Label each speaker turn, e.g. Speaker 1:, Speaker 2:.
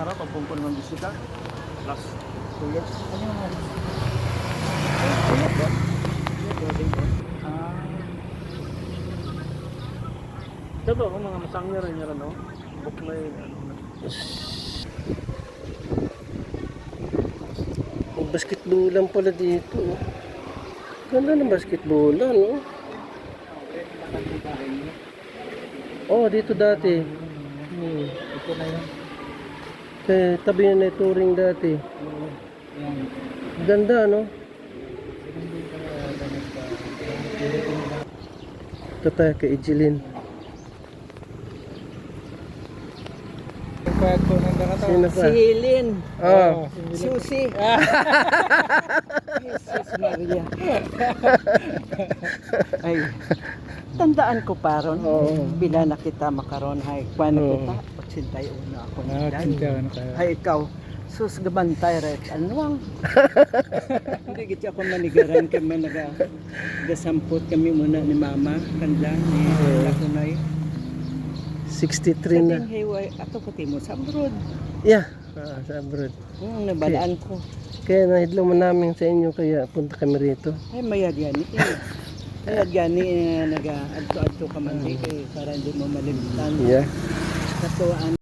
Speaker 1: para pagpungkol ng bisita. Plus 2 years. Ano yung mga? Ito ba kung mga masangya rin yan, no? Buklay, ano.
Speaker 2: Basketballan pala dito. Ganda ng basketballan, no? Oh, dito dati.
Speaker 1: Ito na yun.
Speaker 2: Kaya tabi na na touring dati.
Speaker 1: Yan.
Speaker 2: Ganda, no? Ito tayo kay Ejilin. Sino pa?
Speaker 3: Si Helen.
Speaker 2: Ah.
Speaker 3: Susi. Jesus Maria. Ay, tandaan ko paron. Bila na kita makaron hay kwano kita 81 ako na. Hay ikaw sus gabantay right anwang. Hindi gid ako manigaran kami nagasampot kami muna ni mama kanda ni Lakunay.
Speaker 2: 63 na.
Speaker 3: Sa hiway ato pati mo sa abroad.
Speaker 2: Yeah, sa abroad.
Speaker 3: Nabalaan ko.
Speaker 2: Kaya nahidlo mo namin sa inyo kaya punta kami rito.
Speaker 3: Ay mayad yan mayad gani naga adto-adto ka man kay para hindi mo malimutan.
Speaker 2: Yeah.
Speaker 3: Katuan